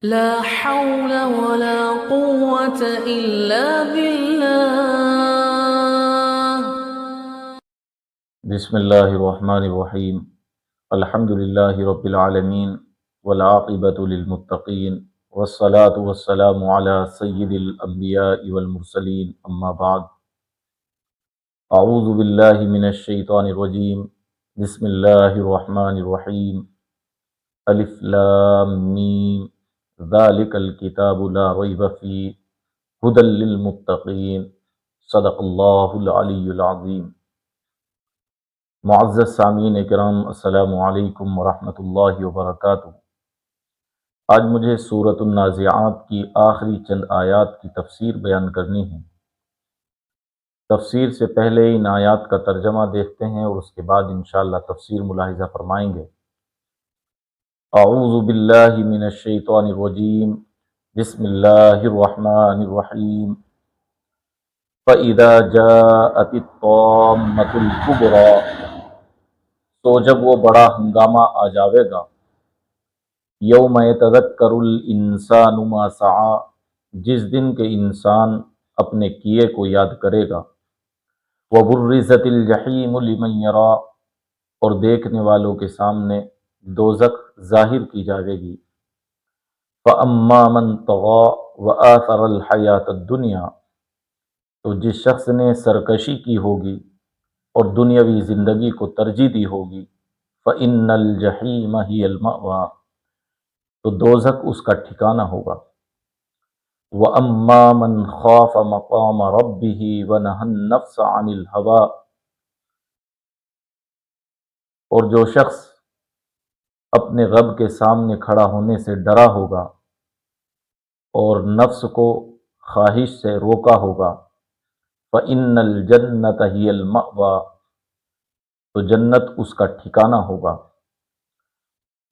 لا حول ولا قوة إلا بالله. بسم اللہ الرحمن الرحیم الحمد للہ رب العالمین والعاقبۃ للمتقین والصلاة والسلام علی سید الانبیاء والمرسلین اما بعد اعوذ باللہ من الشیطان الرجیم بسم اللہ الرحمن الرحیم الف لام میم ذالک الکتاب لا ریب فیہ ھدی للمتقین صدق اللہ العلی العظیم۔ معزز سامعین کرام، السلام علیکم ورحمۃ اللہ وبرکاتہ۔ آج مجھے سورۃ النازعات کی آخری چند آیات کی تفسیر بیان کرنی ہے۔ تفسیر سے پہلے ان آیات کا ترجمہ دیکھتے ہیں اور اس کے بعد انشاءاللہ تفسیر ملاحظہ فرمائیں گے۔ اعوذ باللہ من الشیطان الرجیم، بسم اللہ الرحمن الرحیم۔ فَإِذَا جَاءَتِ الطَّامَّةُ الْكُبْرىٰ، تو جب وہ بڑا ہنگامہ آ جاوے گا، یوم یتذکر الانسان ما سعی، جس دن کے انسان اپنے کیے کو یاد کرے گا، وبرزت الجحیم لمن یری، اور دیکھنے والوں کے سامنے دوزخ ظاہر کی جاوے گی۔ فاما من طغی وآثر الحیاۃ الدنیا، تو جس شخص نے سرکشی کی ہوگی اور دنیاوی زندگی کو ترجیح دی ہوگی، فإن الجحیم ہی المأویٰ، تو دوزخ اس کا ٹھکانہ ہوگا۔ وَأَمَّا مَنْ خَافَ مَقَامَ رَبِّهِ وَنَهَى النَّفْسَ عَنِ الْهَوَىٰ، اور جو شخص اپنے رب کے سامنے کھڑا ہونے سے ڈرا ہوگا اور نفس کو خواہش سے روکا ہوگا، فَإِنَّ الْجَنَّةَ هِيَ الْمَأْوَىٰ، تو جنت اس کا ٹھکانہ ہوگا۔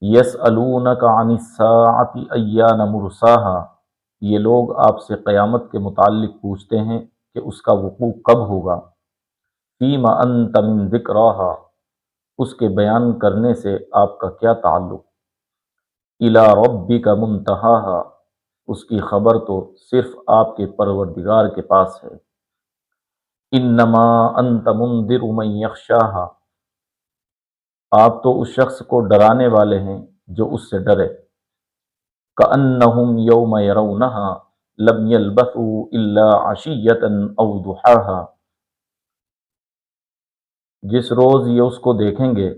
یسألونک عن الساعۃ ایان مرساہا، یہ لوگ آپ سے قیامت کے متعلق پوچھتے ہیں کہ اس کا وقوع کب ہوگا۔ فیم انت من ذکراہا، اس کے بیان کرنے سے آپ کا کیا تعلق۔ الی ربک منتہاہا، اس کی خبر تو صرف آپ کے پروردگار کے پاس ہے۔ انما انت منذر من یخشاہا، آپ تو اس شخص کو ڈرانے والے ہیں جو اس سے ڈرے۔ کأنہم یوم یرونہا لم یلبثوا الا عشیۃ او ضحاہا، جس روز یہ اس کو دیکھیں گے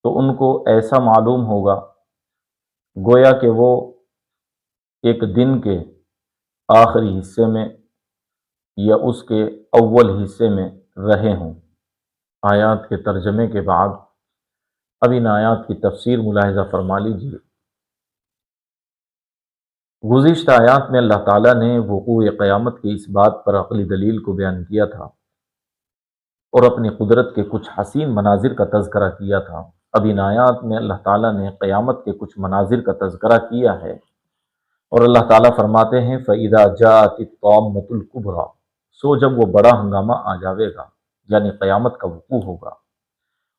تو ان کو ایسا معلوم ہوگا گویا کہ وہ ایک دن کے آخری حصے میں یا اس کے اول حصے میں رہے ہوں۔ آیات کے ترجمے کے بعد اب ان آیات کی تفسیر ملاحظہ فرما لیجیے۔ گزشتہ آیات میں اللہ تعالیٰ نے وقوع قیامت کی اس بات پر عقلی دلیل کو بیان کیا تھا اور اپنی قدرت کے کچھ حسین مناظر کا تذکرہ کیا تھا۔ اب ان آیات میں اللہ تعالیٰ نے قیامت کے کچھ مناظر کا تذکرہ کیا ہے اور اللہ تعالیٰ فرماتے ہیں فَإِذَا جَاءَتِ الطَّامَّةُ الْكُبْرىٰ، سو جب وہ بڑا ہنگامہ آ جاوے گا، یعنی قیامت کا وقوع ہوگا۔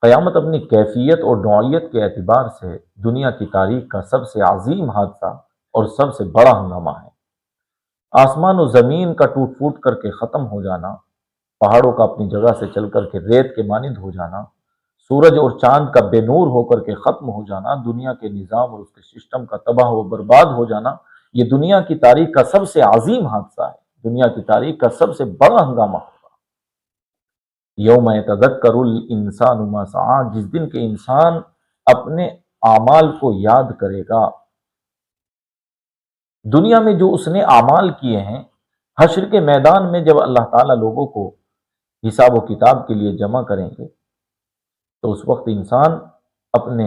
قیامت اپنی کیفیت اور نوعیت کے اعتبار سے دنیا کی تاریخ کا سب سے عظیم حادثہ اور سب سے بڑا ہنگامہ ہے۔ آسمان و زمین کا ٹوٹ پھوٹ کر کے ختم ہو جانا، پہاڑوں کا اپنی جگہ سے چل کر کے ریت کے مانند ہو جانا، سورج اور چاند کا بے نور ہو کر کے ختم ہو جانا، دنیا کے نظام اور اس کے سسٹم کا تباہ و برباد ہو جانا، یہ دنیا کی تاریخ کا سب سے عظیم حادثہ ہے، دنیا کی تاریخ کا سب سے بڑا ہنگامہ ہوگا۔ یوم یتذکر الانسان ما سعی، جس دن کے انسان اپنے اعمال کو یاد کرے گا۔ دنیا میں جو اس نے اعمال کیے ہیں، حشر کے میدان میں جب اللہ تعالیٰ لوگوں کو حساب و کتاب کے لیے جمع کریں گے تو اس وقت انسان اپنے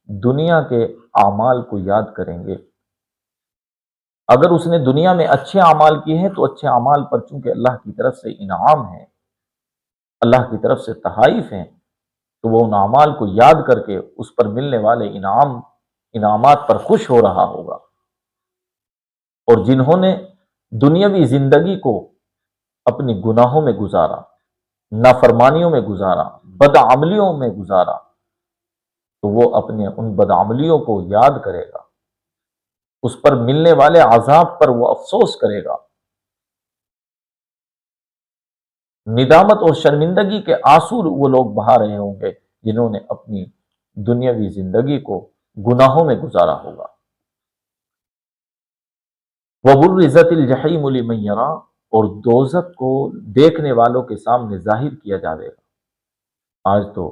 دنیا کے اعمال کو یاد کریں گے۔ اگر اس نے دنیا میں اچھے اعمال کیے ہیں تو اچھے اعمال پر چونکہ اللہ کی طرف سے انعام ہے، اللہ کی طرف سے تحائف ہیں، تو وہ ان اعمال کو یاد کر کے اس پر ملنے والے انعامات پر خوش ہو رہا ہوگا۔ اور جنہوں نے دنیاوی زندگی کو اپنی گناہوں میں گزارا، نافرمانیوں میں گزارا، بدعملیوں میں گزارا، تو وہ اپنے ان بدعملیوں کو یاد کرے گا اس پر ملنے والے عذاب پر وہ افسوس کرے گا، ندامت اور شرمندگی کے آنسو وہ لوگ بہا رہے ہوں گے جنہوں نے اپنی دنیاوی زندگی کو گناہوں میں گزارا ہوگا۔ وَبُرِّزَتِ الْجَحِیمُ لِمَن یَرَیٰ، اور دوزخ کو دیکھنے والوں کے سامنے ظاہر کیا جائے گا۔ آج تو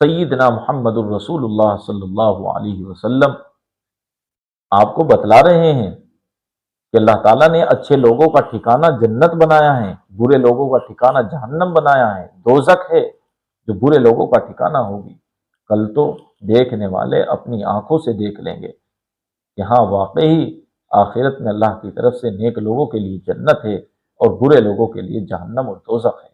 سیدنا محمد الرسول اللہ صلی اللہ علیہ وسلم آپ کو بتلا رہے ہیں کہ اللہ تعالیٰ نے اچھے لوگوں کا ٹھکانہ جنت بنایا ہے، برے لوگوں کا ٹھکانہ جہنم بنایا ہے، دوزخ ہے جو برے لوگوں کا ٹھکانہ ہوگی۔ کل تو دیکھنے والے اپنی آنکھوں سے دیکھ لیں گے کہ ہاں واقعی آخرت میں اللہ کی طرف سے نیک لوگوں کے لیے جنت ہے اور برے لوگوں کے لیے جہنم اور دوزخ ہے۔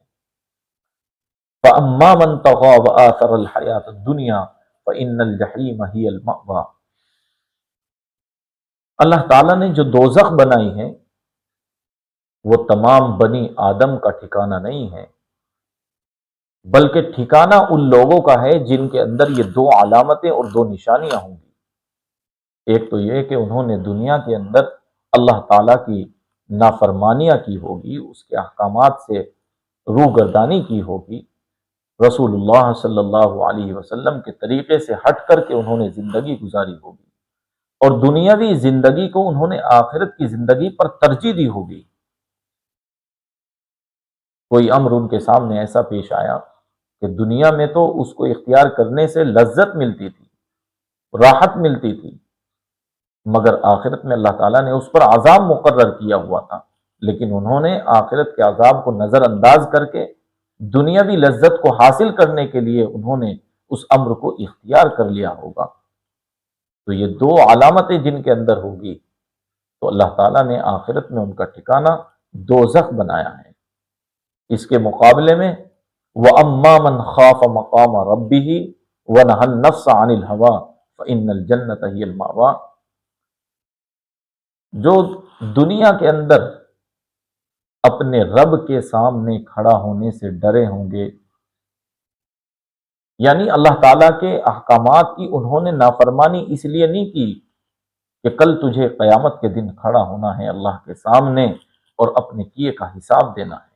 فَأَمَّا مَن طَغَىٰ وَآثَرَ الْحَيَاةَ الدُّنْيَا فَإِنَّ الْجَحِيمَ هِيَ الْمَأْوَىٰ۔ اللہ تعالیٰ نے جو دوزخ بنائی ہے وہ تمام بنی آدم کا ٹھکانہ نہیں ہے، بلکہ ٹھکانہ ان لوگوں کا ہے جن کے اندر یہ دو علامتیں اور دو نشانیاں ہوں گی۔ ایک تو یہ کہ انہوں نے دنیا کے اندر اللہ تعالیٰ کی نافرمانیاں کی ہوگی، اس کے احکامات سے روگردانی کی ہوگی، رسول اللہ صلی اللہ علیہ وسلم کے طریقے سے ہٹ کر کے انہوں نے زندگی گزاری ہوگی، اور دنیاوی زندگی کو انہوں نے آخرت کی زندگی پر ترجیح دی ہوگی۔ کوئی امر ان کے سامنے ایسا پیش آیا کہ دنیا میں تو اس کو اختیار کرنے سے لذت ملتی تھی، راحت ملتی تھی، مگر آخرت میں اللہ تعالیٰ نے اس پر عذاب مقرر کیا ہوا تھا، لیکن انہوں نے آخرت کے عذاب کو نظر انداز کر کے دنیاوی لذت کو حاصل کرنے کے لیے انہوں نے اس امر کو اختیار کر لیا ہوگا۔ تو یہ دو علامتیں جن کے اندر ہوگی تو اللہ تعالیٰ نے آخرت میں ان کا ٹھکانہ دوزخ بنایا ہے۔ اس کے مقابلے میں وَأَمَّا مَنْ خَافَ مَقَامَ رَبِّهِ وَنَهَى النَّفْسَ عَنِ الْهَوَىٰ فَإِنَّ الْجَنَّةَ هِيَ الْمَأْوَىٰ، جو دنیا کے اندر اپنے رب کے سامنے کھڑا ہونے سے ڈرے ہوں گے، یعنی اللہ تعالیٰ کے احکامات کی انہوں نے نافرمانی اس لیے نہیں کی کہ کل تجھے قیامت کے دن کھڑا ہونا ہے اللہ کے سامنے اور اپنے کیے کا حساب دینا ہے۔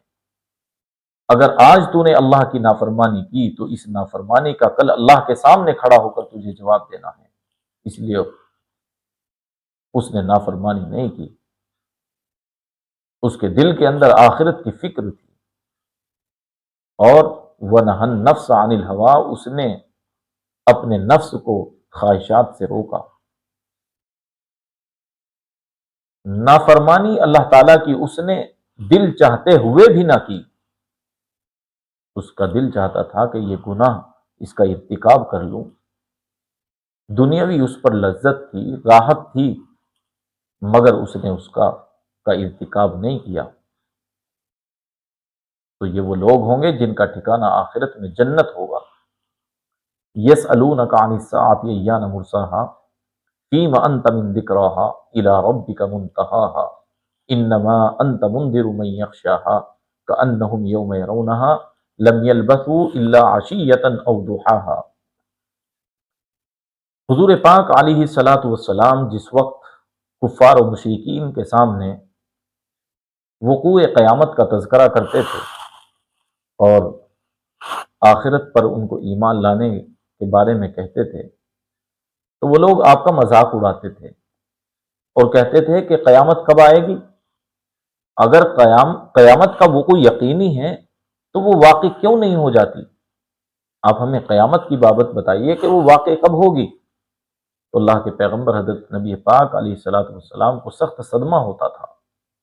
اگر آج تو نے اللہ کی نافرمانی کی تو اس نافرمانی کا کل اللہ کے سامنے کھڑا ہو کر تجھے جواب دینا ہے، اس لیے اس نے نافرمانی نہیں کی۔ اس کے دل کے اندر آخرت کی فکر تھی، اور وَنَهَى النَّفْسَ عَنِ الْهَوَىٰ، اس نے اپنے نفس کو خواہشات سے روکا۔ نافرمانی اللہ تعالیٰ کی اس نے دل چاہتے ہوئے بھی نہ کی، اس کا دل چاہتا تھا کہ یہ گناہ اس کا ارتکاب کر لوں، دنیاوی اس پر لذت تھی، راحت تھی، مگر اس نے اس کا ارتکاب نہیں کیا۔ تو یہ وہ لوگ ہوں گے جن کا ٹھکانہ آخرت میں جنت ہوگا۔ یسألونک عن الساعۃ ایان مرساھا فیم انت من ذکراھا الی ربک منتہاھا انما انت منذر من یخشاھا کأنہم یوم یرونھا لم یلبثوا الا عشیۃ او ضحاھا۔ حضور پاک علیہ الصلاۃ والسلام جس وقت کفار و مشرکین کے سامنے وقوع قیامت کا تذکرہ کرتے تھے اور آخرت پر ان کو ایمان لانے کے بارے میں کہتے تھے، تو وہ لوگ آپ کا مذاق اڑاتے تھے اور کہتے تھے کہ قیامت کب آئے گی؟ اگر قیامت کا وقوع یقینی ہے تو وہ واقع کیوں نہیں ہو جاتی؟ آپ ہمیں قیامت کی بابت بتائیے کہ وہ واقع کب ہوگی۔ تو اللہ کے پیغمبر حضرت نبی پاک علیہ الصلاۃ والسلام کو سخت صدمہ ہوتا تھا،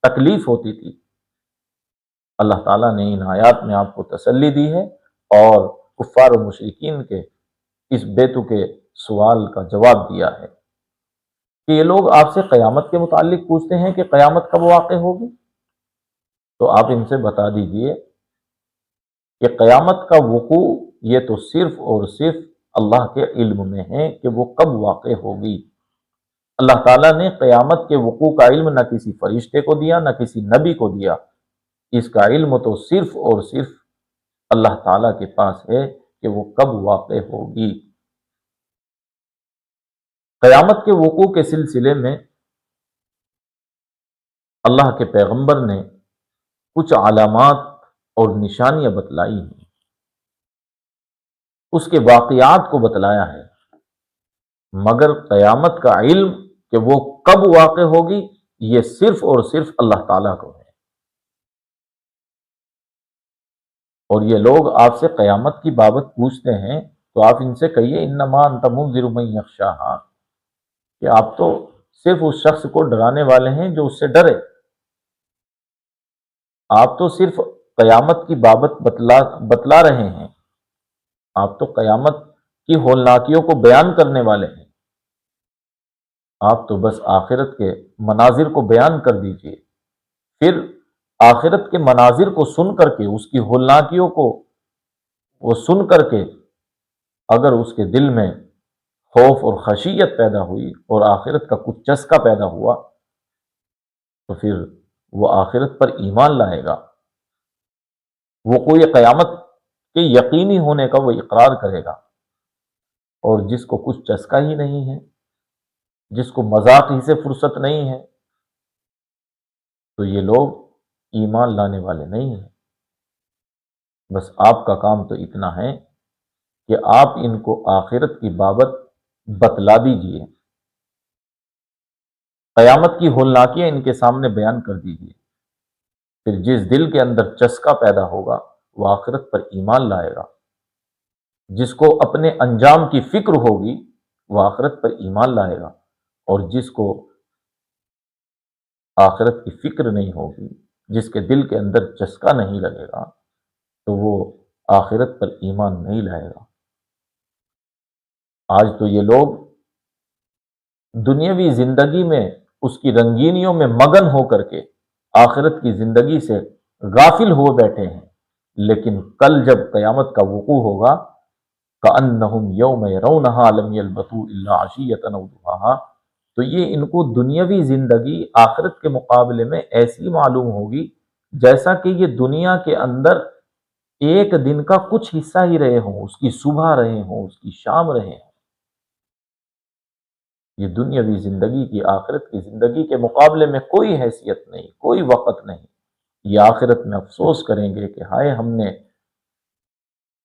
تکلیف ہوتی تھی۔ اللہ تعالیٰ نے ان آیات میں آپ کو تسلی دی ہے اور کفار و مشرکین کے اس بیتوکے سوال کا جواب دیا ہے کہ یہ لوگ آپ سے قیامت کے متعلق پوچھتے ہیں کہ قیامت کب واقع ہوگی، تو آپ ان سے بتا دیجئے کہ قیامت کا وقوع یہ تو صرف اور صرف اللہ کے علم میں ہے کہ وہ کب واقع ہوگی۔ اللہ تعالیٰ نے قیامت کے وقوع کا علم نہ کسی فرشتے کو دیا نہ کسی نبی کو دیا، اس کا علم تو صرف اور صرف اللہ تعالیٰ کے پاس ہے کہ وہ کب واقع ہوگی۔ قیامت کے وقوع کے سلسلے میں اللہ کے پیغمبر نے کچھ علامات اور نشانیاں بتلائی ہیں، اس کے واقعات کو بتلایا ہے، مگر قیامت کا علم کہ وہ کب واقع ہوگی یہ صرف اور صرف اللہ تعالیٰ کو ہے۔ اور یہ لوگ آپ سے قیامت کی بابت پوچھتے ہیں تو آپ ان سے کہیے انما انت منذر من یخشاہا، کہ آپ تو صرف اس شخص کو ڈرانے والے ہیں جو اس سے ڈرے، آپ تو صرف قیامت کی بابت بتلا رہے ہیں، آپ تو قیامت کی ہولناکیوں کو بیان کرنے والے ہیں، آپ تو بس آخرت کے مناظر کو بیان کر دیجئے، پھر آخرت کے مناظر کو سن کر کے، اس کی ہولناکیوں کو وہ سن کر کے اگر اس کے دل میں خوف اور خشیت پیدا ہوئی اور آخرت کا کچھ چسکا پیدا ہوا تو پھر وہ آخرت پر ایمان لائے گا، وقوع قیامت کے یقینی ہونے کا وہ اقرار کرے گا۔ اور جس کو کچھ چسکا ہی نہیں ہے، جس کو مذاق ہی سے فرصت نہیں ہے، تو یہ لوگ ایمان لانے والے نہیں ہیں۔ بس آپ کا کام تو اتنا ہے کہ آپ ان کو آخرت کی بابت بتلا دیجئے، قیامت کی ہولناکیاں ان کے سامنے بیان کر دیجئے، پھر جس دل کے اندر چسکا پیدا ہوگا وہ آخرت پر ایمان لائے گا، جس کو اپنے انجام کی فکر ہوگی وہ آخرت پر ایمان لائے گا، اور جس کو آخرت کی فکر نہیں ہوگی، جس کے دل کے اندر چسکا نہیں لگے گا، تو وہ آخرت پر ایمان نہیں لائے گا۔ آج تو یہ لوگ دنیاوی زندگی میں اس کی رنگینیوں میں مگن ہو کر کے آخرت کی زندگی سے غافل ہو بیٹھے ہیں، لیکن کل جب قیامت کا وقوع ہوگا کأنہم یوم یرونہا لم یلبثوا الا عشیۃ او ضحاہا، تو یہ ان کو دنیاوی زندگی آخرت کے مقابلے میں ایسی معلوم ہوگی جیسا کہ یہ دنیا کے اندر ایک دن کا کچھ حصہ ہی رہے ہوں، اس کی صبح رہے ہوں، اس کی شام رہے ہوں۔ یہ دنیاوی زندگی کی آخرت کی زندگی کے مقابلے میں کوئی حیثیت نہیں، کوئی وقت نہیں۔ یہ آخرت میں افسوس کریں گے کہ ہائے ہم نے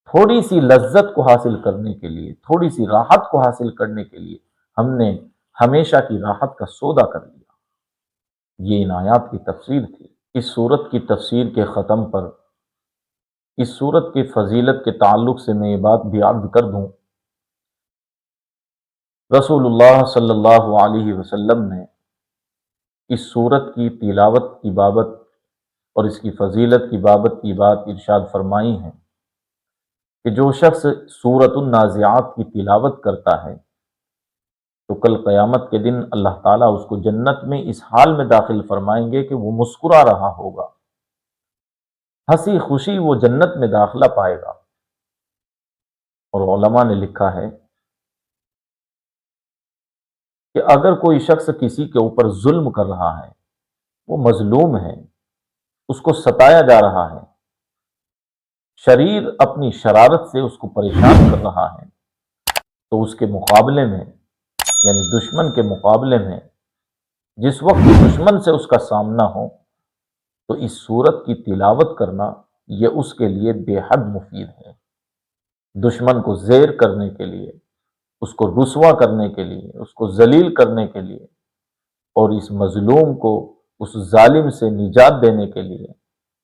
تھوڑی سی لذت کو حاصل کرنے کے لیے، تھوڑی سی راحت کو حاصل کرنے کے لیے ہم نے ہمیشہ کی راحت کا سودا کر لیا۔ یہ ان آیات کی تفسیر تھی۔ اس صورت کی تفسیر کے ختم پر اس صورت کی فضیلت کے تعلق سے میں یہ بات بھی عرض کر دوں، رسول اللہ صلی اللہ علیہ وسلم نے اس صورت کی تلاوت کی بابت اور اس کی فضیلت کی بابت کی بات ارشاد فرمائی ہے کہ جو شخص سورۃ النازعات کی تلاوت کرتا ہے تو کل قیامت کے دن اللہ تعالیٰ اس کو جنت میں اس حال میں داخل فرمائیں گے کہ وہ مسکرا رہا ہوگا، ہنسی خوشی وہ جنت میں داخلہ پائے گا۔ اور علماء نے لکھا ہے کہ اگر کوئی شخص کسی کے اوپر ظلم کر رہا ہے، وہ مظلوم ہے، اس کو ستایا جا رہا ہے، شریر اپنی شرارت سے اس کو پریشان کر رہا ہے، تو اس کے مقابلے میں یعنی دشمن کے مقابلے میں جس وقت دشمن سے اس کا سامنا ہو تو اس صورت کی تلاوت کرنا یہ اس کے لیے بے حد مفید ہے، دشمن کو زیر کرنے کے لیے، اس کو رسوا کرنے کے لیے، اس کو ذلیل کرنے کے لیے، اور اس مظلوم کو اس ظالم سے نجات دینے کے لیے،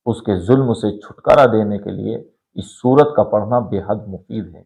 اس کے ظلم سے چھٹکارا دینے کے لیے اس سورت کا پڑھنا بے حد مفید ہے۔